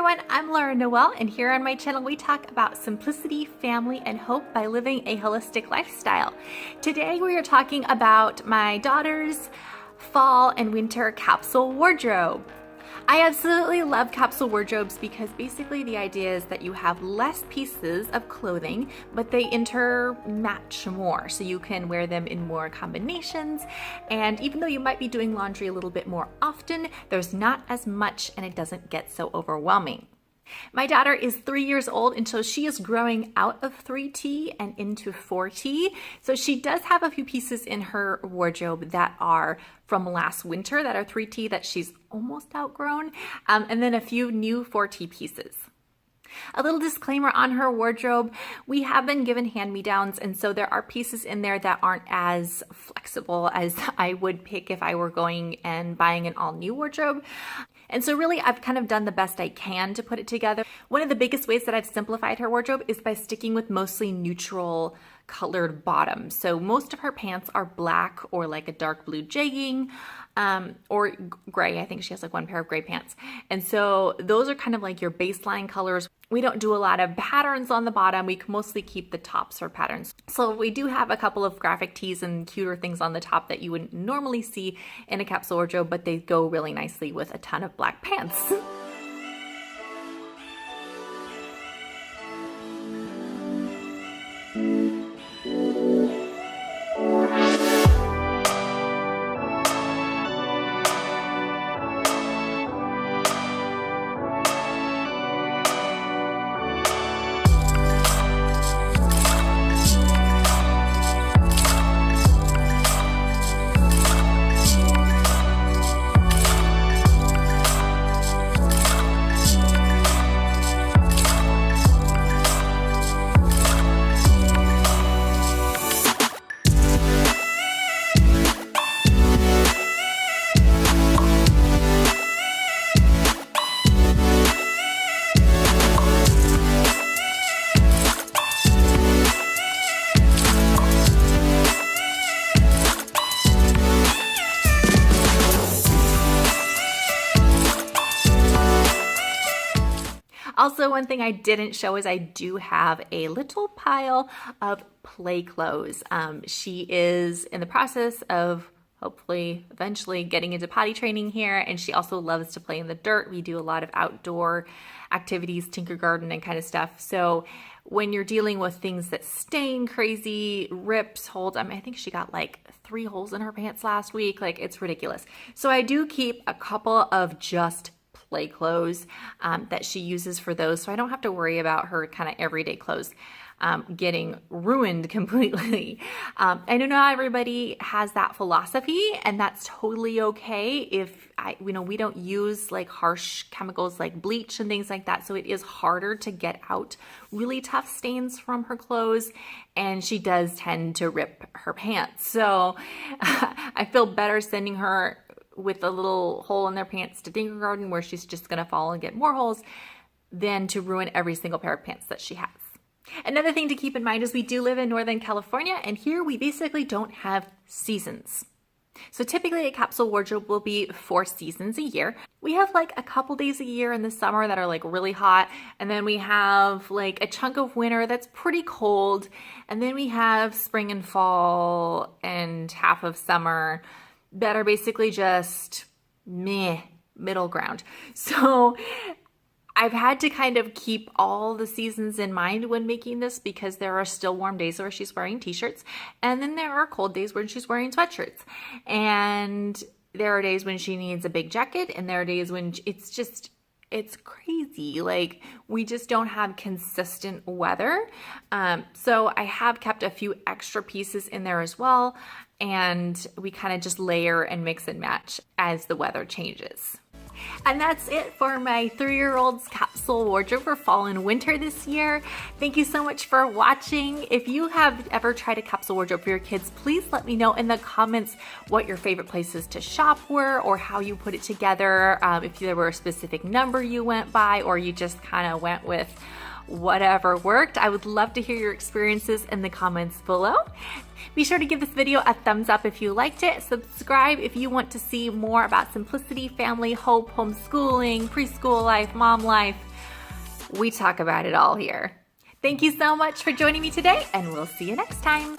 everyone, I'm Laura Noel, and here on my channel we talk about simplicity, family, and hope by living a holistic lifestyle. Today we are talking about my daughter's fall and winter capsule wardrobe. I absolutely love capsule wardrobes because basically the idea is that you have less pieces of clothing, but they intermatch more. So you can wear them in more combinations. And even though you might be doing laundry a little bit more often, there's not as much and it doesn't get so overwhelming. My daughter is 3 years old, and so she is growing out of 3T and into 4T. So she does have a few pieces in her wardrobe that are from last winter that are 3T that she's almost outgrown, and then a few new 4T pieces. A little disclaimer on her wardrobe, we have been given hand-me-downs, and so there are pieces in there that aren't as flexible as I would pick if I were going and buying an all-new wardrobe. And so really I've kind of done the best I can to put it together. One of the biggest ways that I've simplified her wardrobe is by sticking with mostly neutral colored bottoms. So most of her pants are black or like a dark blue jegging, or gray. I think she has like one pair of gray pants. And so those are kind of like your baseline colors. We don't do a lot of patterns on the bottom. We mostly keep the tops for patterns. So we do have a couple of graphic tees and cuter things on the top that you wouldn't normally see in a capsule wardrobe, but they go really nicely with a ton of black pants. Also, one thing I didn't show is I do have a little pile of play clothes. She is in the process of hopefully eventually getting into potty training here, and she also loves to play in the dirt. We do a lot of outdoor activities, Tinkergarten and kind of stuff. So when you're dealing with things that stain crazy, rips, holes, I think she got like 3 holes in her pants last week. Like, it's ridiculous. So I do keep a couple of just play clothes that she uses for those, so I don't have to worry about her kind of everyday clothes getting ruined completely. I know not everybody has that philosophy, and that's totally okay. If we don't use like harsh chemicals like bleach and things like that, so it is harder to get out really tough stains from her clothes, and she does tend to rip her pants. So I feel better sending her with a little hole in their pants to Tinkergarten where she's just gonna fall and get more holes than to ruin every single pair of pants that she has. Another thing to keep in mind is we do live in Northern California, and here we basically don't have seasons. So typically a capsule wardrobe will be 4 seasons a year. We have like a couple days a year in the summer that are like really hot, and then we have like a chunk of winter that's pretty cold, and then we have spring and fall and half of summer that are basically just middle ground. So I've had to kind of keep all the seasons in mind when making this, because there are still warm days where she's wearing t-shirts, and then there are cold days when she's wearing sweatshirts, and there are days when she needs a big jacket, and there are days when it's crazy. Like, we just don't have consistent weather. So I have kept a few extra pieces in there as well, and we kind of just layer and mix and match as the weather changes. And that's it for my 3-year-old's capsule wardrobe for fall and winter this year. Thank you so much for watching. If you have ever tried a capsule wardrobe for your kids, please let me know in the comments what your favorite places to shop were, or how you put it together, if there were a specific number you went by, or you just kind of went with whatever worked. I would love to hear your experiences in the comments below. Be sure to give this video a thumbs up if you liked it. Subscribe if you want to see more about simplicity, family, hope, homeschooling, preschool life, mom life, We talk about it all here. Thank you so much for joining me today, and we'll see you next time.